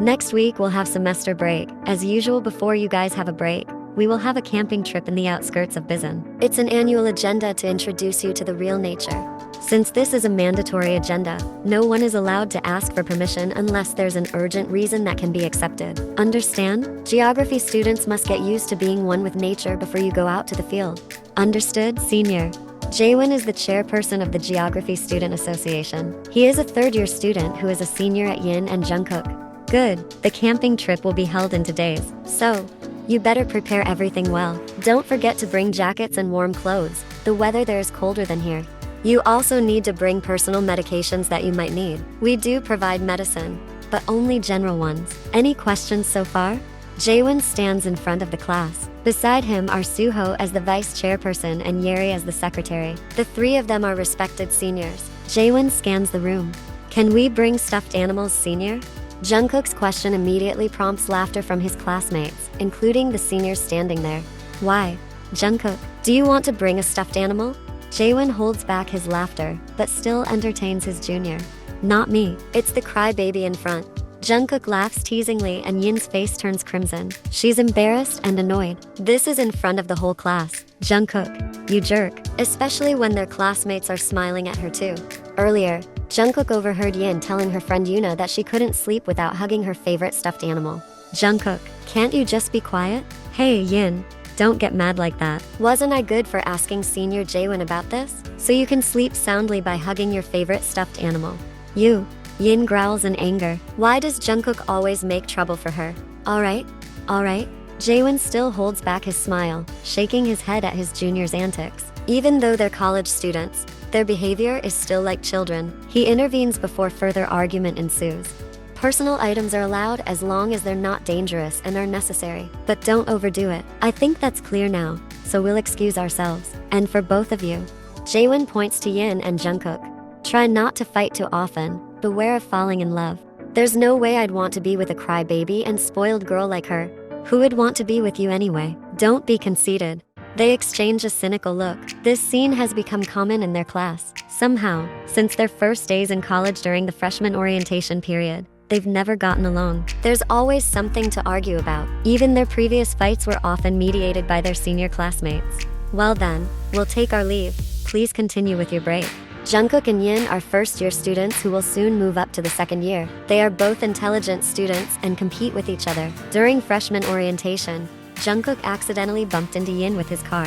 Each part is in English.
Next week we'll have semester break. As usual, before you guys have a break, we will have a camping trip in the outskirts of Bizen. It's an annual agenda to introduce you to the real nature. Since this is a mandatory agenda, no one is allowed to ask for permission unless there's an urgent reason that can be accepted. Understand? Geography students must get used to being one with nature before you go out to the field. Understood, senior? Jaewon is the chairperson of the Geography Student Association. He is a third-year student who is a senior at Yin and Jungkook. Good. The camping trip will be held in 2 days, so you better prepare everything well. Don't forget to bring jackets and warm clothes. The weather there is colder than here. You also need to bring personal medications that you might need. We do provide medicine, but only general ones. Any questions so far? Jaewon stands in front of the class. Beside him are Suho as the vice chairperson and Yeri as the secretary. The 3 of them are respected seniors. Jaewon scans the room. Can we bring stuffed animals, senior? Jungkook's question immediately prompts laughter from his classmates, including the seniors standing there. Why? Jungkook, do you want to bring a stuffed animal? Jaewon holds back his laughter, but still entertains his junior. Not me. It's the crybaby in front. Jungkook laughs teasingly and Yin's face turns crimson. She's embarrassed and annoyed. This is in front of the whole class. Jungkook, you jerk. Especially when their classmates are smiling at her too. Earlier, Jungkook overheard Yin telling her friend Yuna that she couldn't sleep without hugging her favorite stuffed animal. Jungkook, can't you just be quiet? Hey Yin, don't get mad like that. Wasn't I good for asking senior Jaewon about this? So you can sleep soundly by hugging your favorite stuffed animal. Yin growls in anger. Why does Jungkook always make trouble for her? Alright. Jaewon still holds back his smile, shaking his head at his junior's antics. Even though they're college students, their behavior is still like children. He intervenes before further argument ensues. Personal items are allowed as long as they're not dangerous and are necessary, but don't overdo it. I think that's clear now, so we'll excuse ourselves. And for both of you. Jaewon points to Yin and Jungkook. Try not to fight too often. Beware of falling in love. There's no way I'd want to be with a crybaby and spoiled girl like her. Who would want to be with you anyway? Don't be conceited. They exchange a cynical look. This scene has become common in their class. Somehow, since their first days in college during the freshman orientation period, they've never gotten along. There's always something to argue about. Even their previous fights were often mediated by their senior classmates. Well then, we'll take our leave. Please continue with your break. Jungkook and Yin are first-year students who will soon move up to the second year. They are both intelligent students and compete with each other. During freshman orientation, Jungkook accidentally bumped into Yin with his car.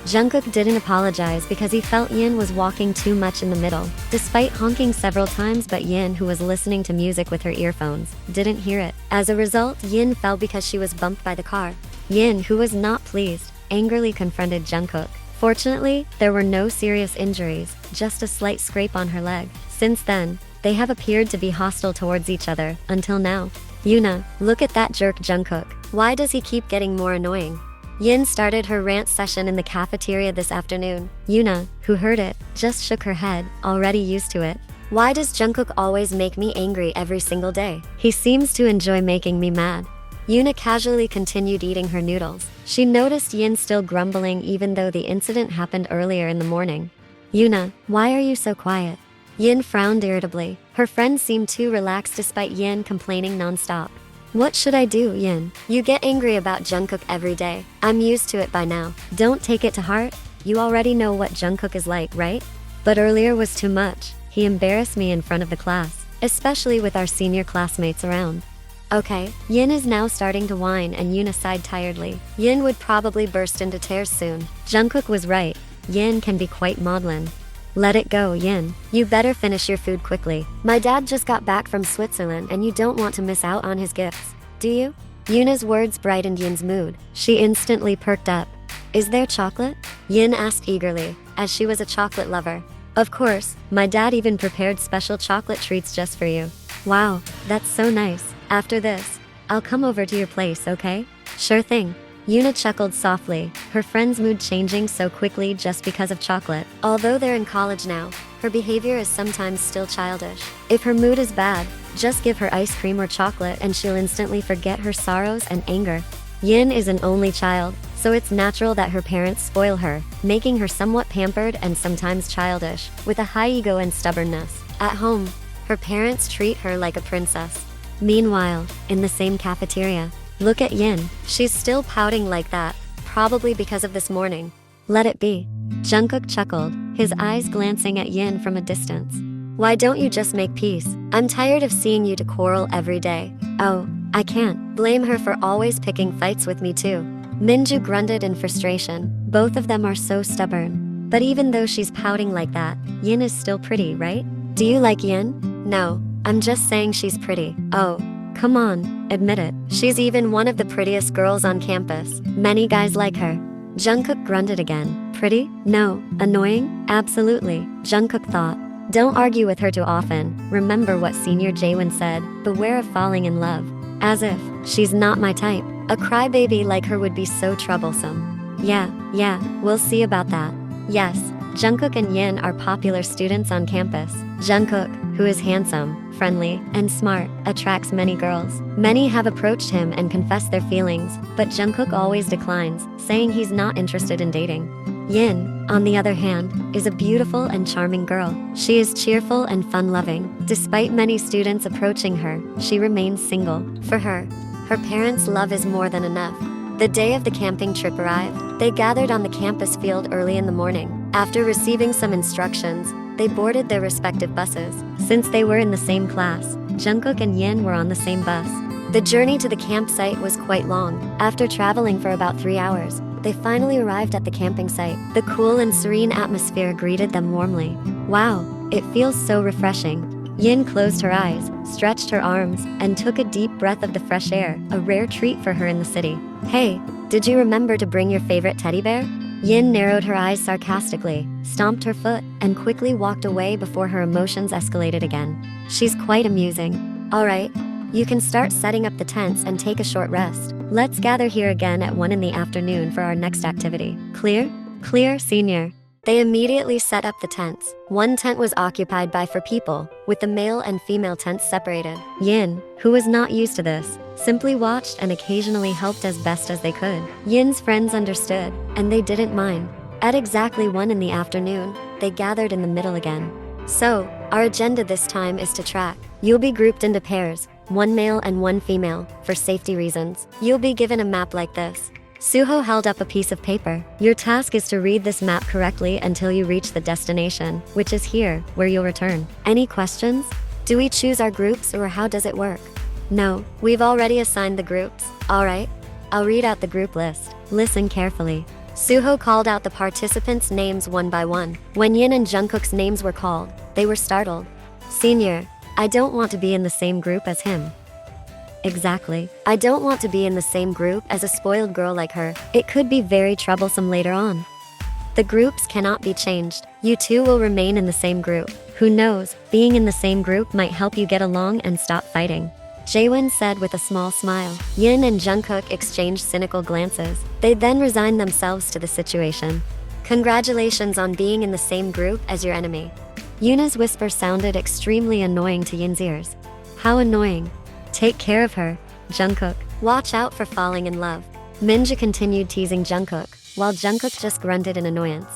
Jungkook didn't apologize because he felt Yin was walking too much in the middle. Despite honking several times, but Yin, who was listening to music with her earphones, didn't hear it. As a result, Yin fell because she was bumped by the car. Yin, who was not pleased, angrily confronted Jungkook. Fortunately, there were no serious injuries, just a slight scrape on her leg. Since then, they have appeared to be hostile towards each other, until now. Yuna, look at that jerk Jungkook. Why does he keep getting more annoying? Yin started her rant session in the cafeteria this afternoon. Yuna, who heard it, just shook her head, already used to it. Why does Jungkook always make me angry every single day? He seems to enjoy making me mad. Yuna casually continued eating her noodles. She noticed Yin still grumbling even though the incident happened earlier in the morning. Yuna, why are you so quiet? Yin frowned irritably. Her friend seemed too relaxed despite Yin complaining non-stop. What should I do, Yin? You get angry about Jungkook every day. I'm used to it by now. Don't take it to heart. You already know what Jungkook is like, right? But earlier was too much. He embarrassed me in front of the class, especially with our senior classmates around. Okay, Yin is now starting to whine and Yuna sighed tiredly. Yin would probably burst into tears soon. Jungkook was right. Yin can be quite maudlin. Let it go, Yin. You better finish your food quickly. My dad just got back from Switzerland and you don't want to miss out on his gifts, do you? Yuna's words brightened Yin's mood. She instantly perked up. Is there chocolate? Yin asked eagerly, as she was a chocolate lover. Of course, my dad even prepared special chocolate treats just for you. Wow, that's so nice. After this, I'll come over to your place, okay? Sure thing. Yuna chuckled softly, her friend's mood changing so quickly just because of chocolate. Although they're in college now, her behavior is sometimes still childish. If her mood is bad, just give her ice cream or chocolate and she'll instantly forget her sorrows and anger. Yin is an only child, so it's natural that her parents spoil her, making her somewhat pampered and sometimes childish, with a high ego and stubbornness. At home, her parents treat her like a princess. Meanwhile, in the same cafeteria, look at Yin. She's still pouting like that, probably because of this morning. Let it be. Jungkook chuckled, his eyes glancing at Yin from a distance. Why don't you just make peace? I'm tired of seeing you to quarrel every day. Oh, I can't blame her for always picking fights with me too. Minju grunted in frustration. Both of them are so stubborn. But even though she's pouting like that, Yin is still pretty, right? Do you like Yin? No, I'm just saying she's pretty. Oh, come on, admit it. She's even one of the prettiest girls on campus. Many guys like her. Jungkook grunted again. Pretty? No. Annoying? Absolutely, Jungkook thought. Don't argue with her too often. Remember what Senior Jaewon said, beware of falling in love. As if, she's not my type. A crybaby like her would be so troublesome. Yeah, we'll see about that. Yes, Jungkook and Yin are popular students on campus. Jungkook, who is handsome, friendly, and smart, attracts many girls. Many have approached him and confessed their feelings, but Jungkook always declines, saying he's not interested in dating. Yin, on the other hand, is a beautiful and charming girl. She is cheerful and fun-loving. Despite many students approaching her, she remains single. For her parents' love is more than enough. The day of the camping trip arrived. They gathered on the campus field early in the morning. After receiving some instructions, they boarded their respective buses. Since they were in the same class, Jungkook and Yin were on the same bus. The journey to the campsite was quite long. After traveling for about 3 hours, they finally arrived at the camping site. The cool and serene atmosphere greeted them warmly. Wow, it feels so refreshing. Yin closed her eyes, stretched her arms, and took a deep breath of the fresh air, a rare treat for her in the city. Hey, did you remember to bring your favorite teddy bear? Yin narrowed her eyes sarcastically, stomped her foot, and quickly walked away before her emotions escalated again. She's quite amusing. Alright, you can start setting up the tents and take a short rest. Let's gather here again at 1 in the afternoon for our next activity. Clear? Clear, Senior. They immediately set up the tents. One tent was occupied by 4 people, with the male and female tents separated. Yin, who was not used to this, simply watched and occasionally helped as best as they could. Yin's friends understood, and they didn't mind. At exactly 1 in the afternoon, they gathered in the middle again. So, our agenda this time is to track. You'll be grouped into pairs, 1 male and 1 female, for safety reasons. You'll be given a map like this. Suho held up a piece of paper. Your task is to read this map correctly until you reach the destination, which is here, where you'll return. Any questions? Do we choose our groups or how does it work? No, we've already assigned the groups. Alright, I'll read out the group list. Listen carefully. Suho called out the participants' names one by one. When Yin and Jungkook's names were called, they were startled. Senior, I don't want to be in the same group as him. Exactly. I don't want to be in the same group as a spoiled girl like her. It could be very troublesome later on. The groups cannot be changed. You two will remain in the same group. Who knows, being in the same group might help you get along and stop fighting. Jaewon said with a small smile. Yin and Jungkook exchanged cynical glances. They then resigned themselves to the situation. Congratulations on being in the same group as your enemy. Yuna's whisper sounded extremely annoying to Yin's ears. How annoying. Take care of her, Jungkook. Watch out for falling in love. Minja continued teasing Jungkook, while Jungkook just grunted in annoyance.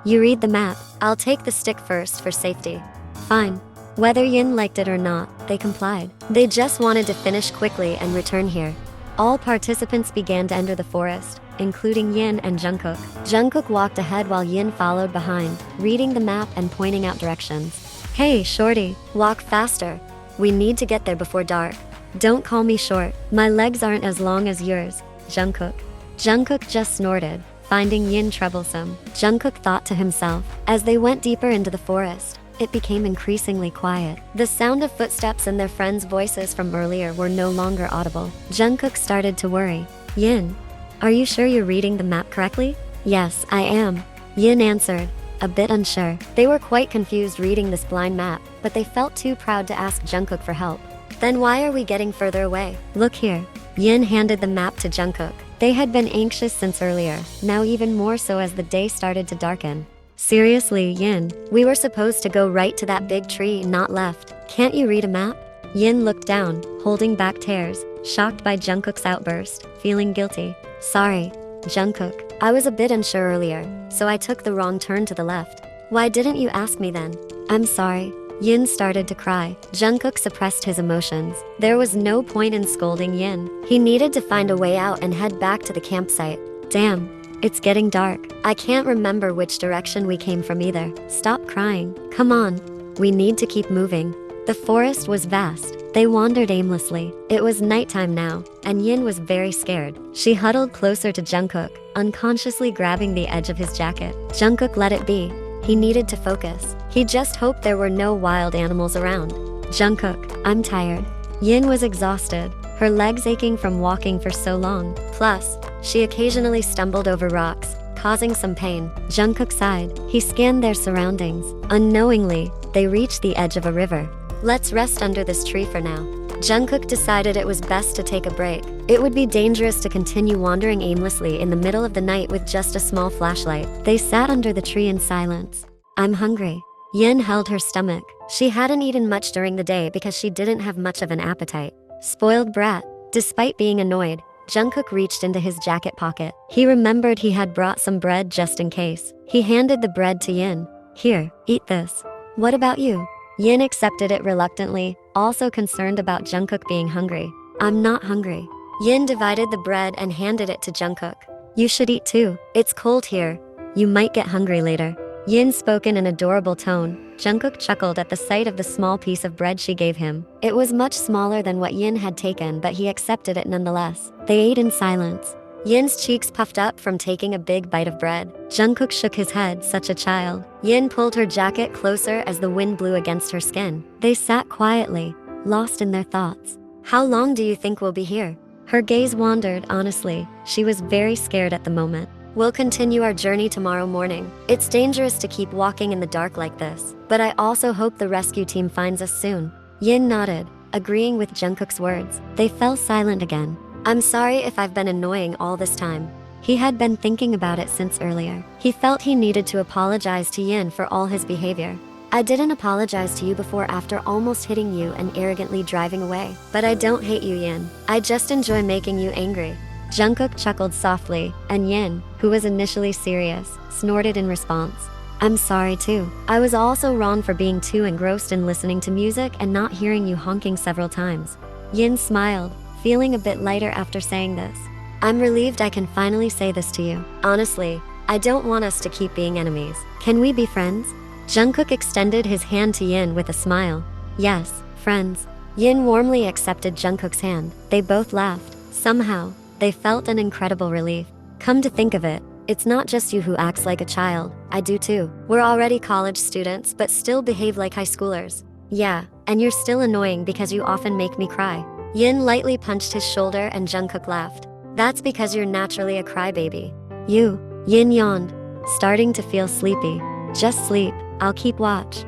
You read the map. I'll take the stick first for safety. Fine. Whether Yin liked it or not, they complied. They just wanted to finish quickly and return here. All participants began to enter the forest, including Yin and Jungkook. Jungkook walked ahead while Yin followed behind, reading the map and pointing out directions. Hey, shorty, walk faster. We need to get there before dark. Don't call me short. My legs aren't as long as yours, Jungkook. Jungkook just snorted, finding Yin troublesome. Jungkook thought to himself. As they went deeper into the forest, it became increasingly quiet. The sound of footsteps and their friends' voices from earlier were no longer audible. Jungkook started to worry. Yin, are you sure you're reading the map correctly? Yes, I am, Yin answered, a bit unsure. They were quite confused reading this blind map, but they felt too proud to ask Jungkook for help. Then why are we getting further away? Look here. Yin handed the map to Jungkook. They had been anxious since earlier, now even more so as the day started to darken. Seriously, Yin, we were supposed to go right to that big tree, not left. Can't you read a map? Yin looked down, holding back tears, shocked by Jungkook's outburst, feeling guilty. Sorry, Jungkook. I was a bit unsure earlier, so I took the wrong turn to the left. Why didn't you ask me then? I'm sorry. Yin started to cry. Jungkook suppressed his emotions. There was no point in scolding Yin. He needed to find a way out and head back to the campsite. Damn, it's getting dark. I can't remember which direction we came from either. Stop crying. Come on. We need to keep moving. The forest was vast. They wandered aimlessly. It was nighttime now, and Yin was very scared. She huddled closer to Jungkook, unconsciously grabbing the edge of his jacket. Jungkook let it be. He needed to focus. He just hoped there were no wild animals around. Jungkook, I'm tired. Yin was exhausted, her legs aching from walking for so long. Plus, she occasionally stumbled over rocks, causing some pain. Jungkook sighed. He scanned their surroundings. Unknowingly, they reached the edge of a river. Let's rest under this tree for now. Jungkook decided it was best to take a break. It would be dangerous to continue wandering aimlessly in the middle of the night with just a small flashlight. They sat under the tree in silence. I'm hungry. Yin held her stomach. She hadn't eaten much during the day because she didn't have much of an appetite. Spoiled brat. Despite being annoyed, Jungkook reached into his jacket pocket. He remembered he had brought some bread just in case. He handed the bread to Yin. Here, eat this. What about you? Yin accepted it reluctantly, also concerned about Jungkook being hungry. I'm not hungry. Yin divided the bread and handed it to Jungkook. You should eat too. It's cold here. You might get hungry later. Yin spoke in an adorable tone. Jungkook chuckled at the sight of the small piece of bread she gave him. It was much smaller than what Yin had taken, but he accepted it nonetheless. They ate in silence. Yin's cheeks puffed up from taking a big bite of bread. Jungkook shook his head, such a child. Yin pulled her jacket closer as the wind blew against her skin. They sat quietly, lost in their thoughts. How long do you think we'll be here? Her gaze wandered, honestly. She was very scared at the moment. We'll continue our journey tomorrow morning. It's dangerous to keep walking in the dark like this, but I also hope the rescue team finds us soon. Yin nodded, agreeing with Jungkook's words. They fell silent again. I'm sorry if I've been annoying all this time. He had been thinking about it since earlier. He felt he needed to apologize to Yin for all his behavior. I didn't apologize to you before after almost hitting you and arrogantly driving away. But I don't hate you, Yin. I just enjoy making you angry. Jungkook chuckled softly, and Yin, who was initially serious, snorted in response. I'm sorry too. I was also wrong for being too engrossed in listening to music and not hearing you honking several times. Yin smiled, feeling a bit lighter after saying this. I'm relieved I can finally say this to you. Honestly, I don't want us to keep being enemies. Can we be friends? Jungkook extended his hand to Yin with a smile. Yes, friends. Yin warmly accepted Jungkook's hand. They both laughed. Somehow, they felt an incredible relief. Come to think of it, it's not just you who acts like a child. I do too. We're already college students but still behave like high schoolers. Yeah, and you're still annoying because you often make me cry. Yin lightly punched his shoulder and Jungkook laughed. That's because you're naturally a crybaby. Yin yawned, starting to feel sleepy. Just sleep, I'll keep watch.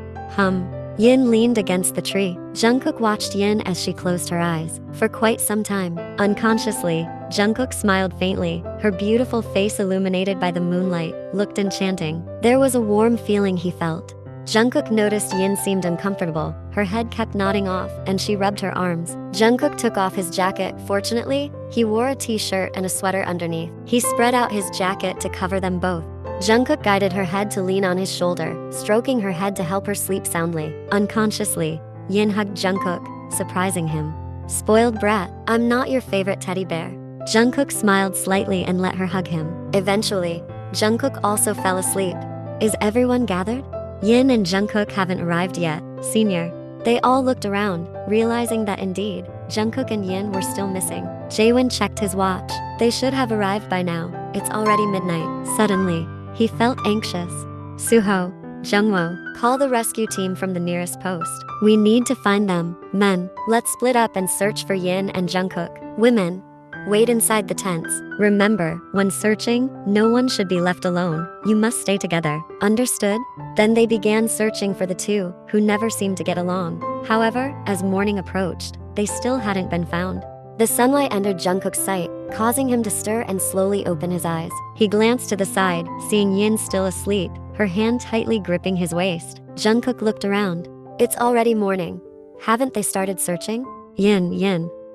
Yin leaned against the tree. Jungkook watched Yin as she closed her eyes. For quite some time, unconsciously, Jungkook smiled faintly. Her beautiful face illuminated by the moonlight looked enchanting. There was a warm feeling he felt. Jungkook noticed Yin seemed uncomfortable. Her head kept nodding off, and she rubbed her arms. Jungkook took off his jacket. Fortunately, he wore a t-shirt and a sweater underneath. He spread out his jacket to cover them both. Jungkook guided her head to lean on his shoulder, stroking her head to help her sleep soundly. Unconsciously, Yin hugged Jungkook, surprising him. Spoiled brat, I'm not your favorite teddy bear. Jungkook smiled slightly and let her hug him. Eventually, Jungkook also fell asleep. Is everyone gathered? Yin and Jungkook haven't arrived yet, senior. They all looked around, realizing that indeed, Jungkook and Yin were still missing. Jaewon checked his watch. They should have arrived by now. It's already midnight. Suddenly, he felt anxious. Suho, Jungwoo, call the rescue team from the nearest post. We need to find them. Men, let's split up and search for Yin and Jungkook. Women, wait inside the tents. Remember, when searching, no one should be left alone. You must stay together. Understood? Then they began searching for the two, who never seemed to get along. However, as morning approached, they still hadn't been found. The sunlight entered Jungkook's sight, causing him to stir and slowly open his eyes. He glanced to the side, seeing Yin still asleep, her hand tightly gripping his waist. Jungkook looked around. It's already morning. Haven't they started searching? Yin.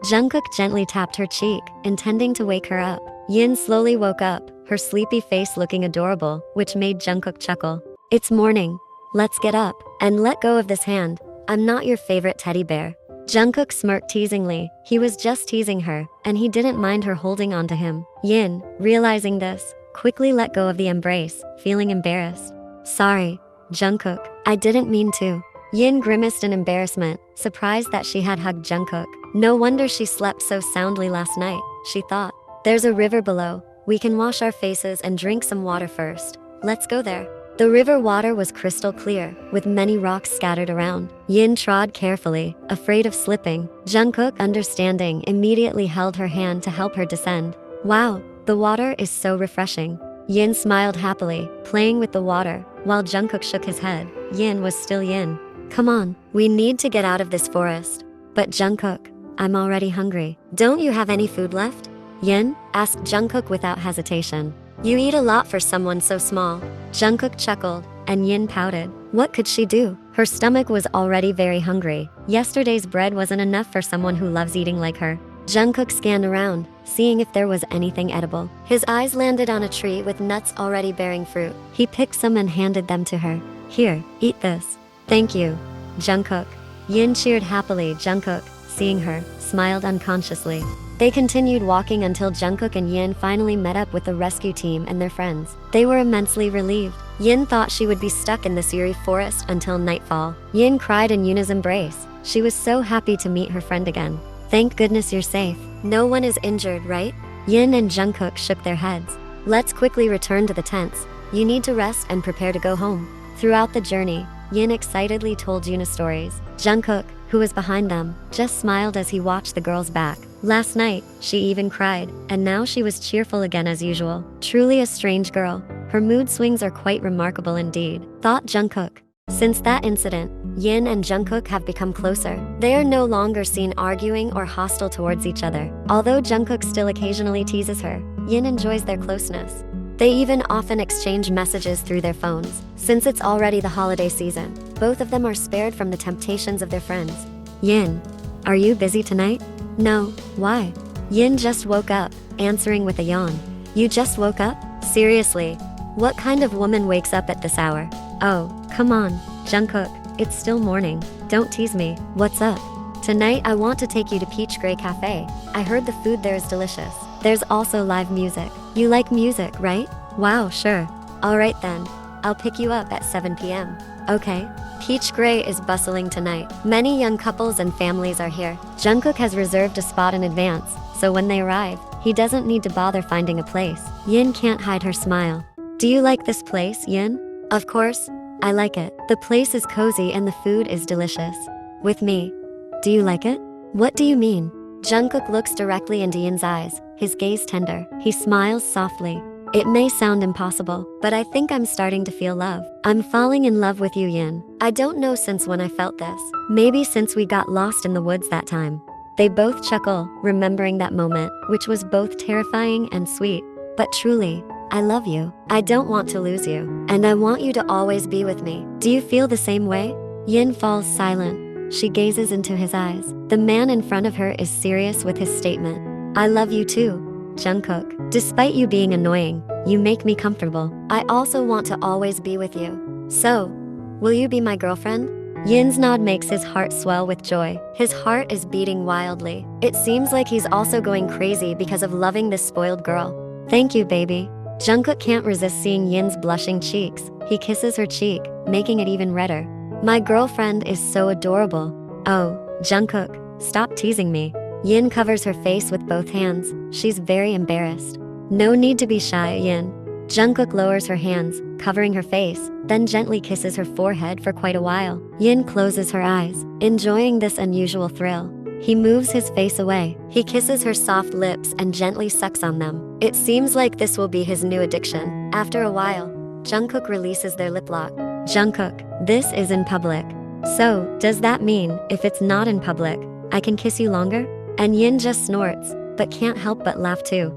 Jungkook gently tapped her cheek, intending to wake her up. Yin slowly woke up, her sleepy face looking adorable, which made Jungkook chuckle. It's morning. Let's get up. And let go of this hand. I'm not your favorite teddy bear. Jungkook smirked teasingly. He was just teasing her, and he didn't mind her holding onto him. Yin, realizing this, quickly let go of the embrace, feeling embarrassed. Sorry, Jungkook, I didn't mean to. Yin grimaced in embarrassment, surprised that she had hugged Jungkook. No wonder she slept so soundly last night, she thought. There's a river below. We can wash our faces and drink some water first. Let's go there. The river water was crystal clear, with many rocks scattered around. Yin trod carefully, afraid of slipping. Jungkook, understanding, immediately held her hand to help her descend. Wow, the water is so refreshing. Yin smiled happily, playing with the water, while Jungkook shook his head. Yin was still Yin. Come on, we need to get out of this forest. But Jungkook, I'm already hungry. Don't you have any food left? Yin asked Jungkook without hesitation. You eat a lot for someone so small. Jungkook chuckled, and Yin pouted. What could she do? Her stomach was already very hungry. Yesterday's bread wasn't enough for someone who loves eating like her. Jungkook scanned around, seeing if there was anything edible. His eyes landed on a tree with nuts already bearing fruit. He picked some and handed them to her. Here, eat this. Thank you, Jungkook. Yin cheered happily. Jungkook, seeing her, smiled unconsciously. They continued walking until Jungkook and Yin finally met up with the rescue team and their friends. They were immensely relieved. Yin thought she would be stuck in this eerie forest until nightfall. Yin cried in Yuna's embrace. She was so happy to meet her friend again. Thank goodness you're safe. No one is injured, right? Yin and Jungkook shook their heads. Let's quickly return to the tents. You need to rest and prepare to go home. Throughout the journey, Yin excitedly told Yuna stories. Jungkook, who was behind them, just smiled as he watched the girls back. Last night, she even cried, and now she was cheerful again as usual. Truly a strange girl. Her mood swings are quite remarkable indeed, thought Jungkook. Since that incident, Yin and Jungkook have become closer. They are no longer seen arguing or hostile towards each other. Although Jungkook still occasionally teases her, Yin enjoys their closeness. They even often exchange messages through their phones. Since it's already the holiday season, both of them are spared from the temptations of their friends. Yin, are you busy tonight? No, why? Yin just woke up, answering with a yawn. You just woke up? Seriously? What kind of woman wakes up at this hour? Oh, come on, Jungkook, it's still morning. Don't tease me. What's up? Tonight I want to take you to Peach Gray Cafe. I heard the food there is delicious. There's also live music. You like music, right? Wow, sure. Alright then. I'll pick you up at 7 p.m. Okay. Peach Gray is bustling tonight. Many young couples and families are here. Jungkook has reserved a spot in advance, so when they arrive, he doesn't need to bother finding a place. Yin can't hide her smile. Do you like this place, Yin? Of course. I like it. The place is cozy and the food is delicious. With me. Do you like it? What do you mean? Jungkook looks directly into Yin's eyes, his gaze tender. He smiles softly. It may sound impossible, but I think I'm starting to feel love. I'm falling in love with you, Yin. I don't know since when I felt this. Maybe since we got lost in the woods that time. They both chuckle, remembering that moment, which was both terrifying and sweet. But truly, I love you. I don't want to lose you. And I want you to always be with me. Do you feel the same way? Yin falls silent. She gazes into his eyes. The man in front of her is serious with his statement. I love you too, Jungkook. Despite you being annoying, you make me comfortable. I also want to always be with you. So, will you be my girlfriend? Yin's nod makes his heart swell with joy. His heart is beating wildly. It seems like he's also going crazy because of loving this spoiled girl. Thank you, baby. Jungkook can't resist seeing Yin's blushing cheeks. He kisses her cheek, making it even redder. My girlfriend is so adorable. Oh, Jungkook, stop teasing me. Yin covers her face with both hands. She's very embarrassed. No need to be shy, Yin. Jungkook lowers her hands, covering her face, then gently kisses her forehead for quite a while. Yin closes her eyes, enjoying this unusual thrill. He moves his face away. He kisses her soft lips and gently sucks on them. It seems like this will be his new addiction. After a while, Jungkook releases their lip lock. Jungkook, this is in public. So, does that mean, if it's not in public, I can kiss you longer? And Yin just snorts, but can't help but laugh too.